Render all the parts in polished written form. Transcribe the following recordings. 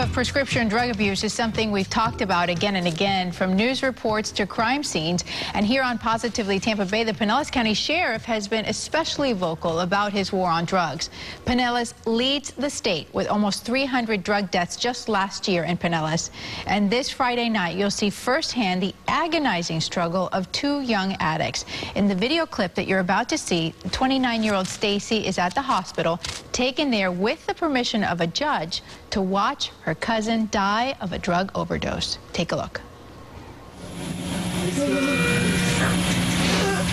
of prescription drug abuse is something we've talked about again and again, from news reports to crime scenes. And here on Positively Tampa Bay, the Pinellas County Sheriff has been especially vocal about his war on drugs. Pinellas leads the state with almost 300 drug deaths just last year in Pinellas. And this Friday night, you'll see firsthand the agonizing struggle of two young addicts. In the video clip that you're about to see, 29-year-old Stacy is at the hospital, taken there with the permission of a judge to watch her cousin die of a drug overdose. Take a look.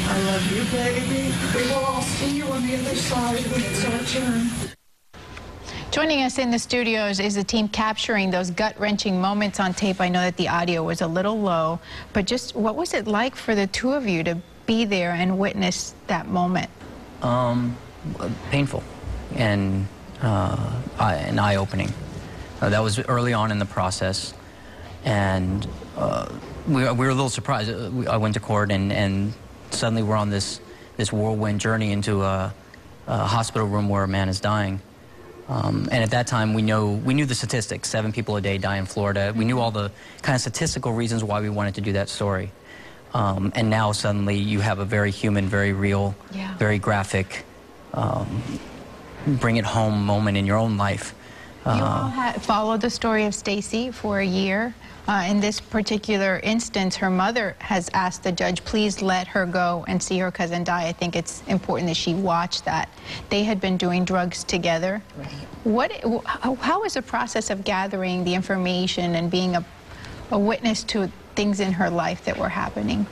I love you, baby. We will all see you on the other side when it's our turn. Joining us in the studios is the team capturing those gut-wrenching moments on tape. I know that the audio was a little low, but just what was it like for the two of you to be there and witness that moment? Painful and eye-opening. That was early on in the process, and we were a little surprised. I went to court, and suddenly we're on this whirlwind journey into a hospital room where a man is dying. And at that time, we knew the statistics. 7 people a day die in Florida. We knew all the kind of statistical reasons why we wanted to do that story. And now suddenly you have a very human, very real, very graphic, bring it home moment in your own life. You all had followed the story of Stacy for a year. In this particular instance, her mother has asked the judge, please let her go and see her cousin die. I think it's important that she watch that. They had been doing drugs together. Right. How was the process of gathering the information and being a witness to things in her life that were happening?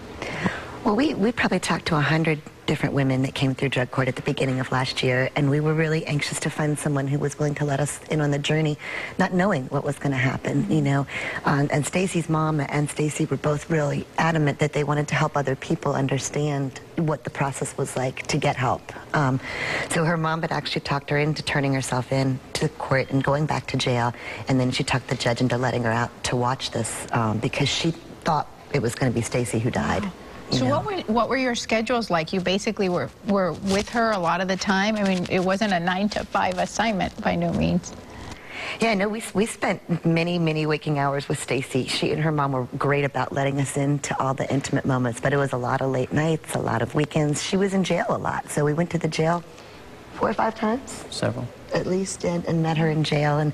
Well, we probably talked to 100 different women that came through drug court at the beginning of last year, and we were really anxious to find someone who was willing to let us in on the journey, not knowing what was going to happen, you know. And Stacy's mom and Stacy were both really adamant that they wanted to help other people understand what the process was like to get help. So her mom had actually talked her into turning herself in to court and going back to jail, and then she talked the judge into letting her out to watch this because she thought it was going to be Stacy who died. Wow. So what were your schedules like? You basically were with her a lot of the time? I mean, it wasn't a 9-to-5 assignment by no means. Yeah, no, we spent many waking hours with Stacy. She and her mom were great about letting us into all the intimate moments, but it was a lot of late nights, a lot of weekends. She was in jail a lot, so we went to the jail 4 or 5 times? Several. At least, and met her in jail, and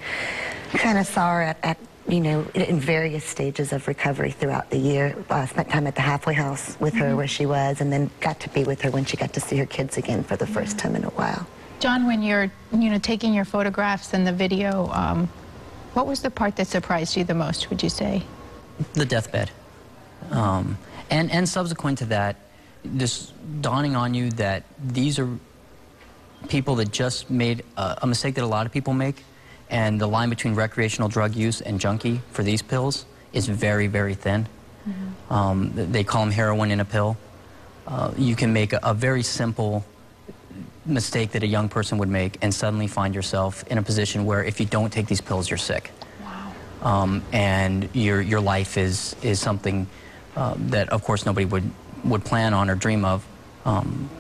kind of saw her at you know, in various stages of recovery throughout the year. Spent time at the halfway house with her where she was, and then got to be with her when she got to see her kids again for the first time in a while. John, when you're, taking your photographs and the video, what was the part that surprised you the most, would you say? The deathbed. And subsequent to that, this dawning on you that these are people that just made a mistake that a lot of people make. And the line between recreational drug use and junkie for these pills is very thin. They call them heroin in a pill. You can make a very simple mistake that a young person would make and suddenly find yourself in a position where if you don't take these pills, you're sick. Wow. And your life is something that, of course, nobody would plan on or dream of,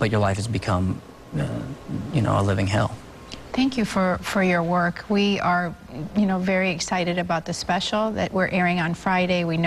but your life has become, a living hell. Thank you for your work. We are, very excited about the special that we're airing on Friday. We know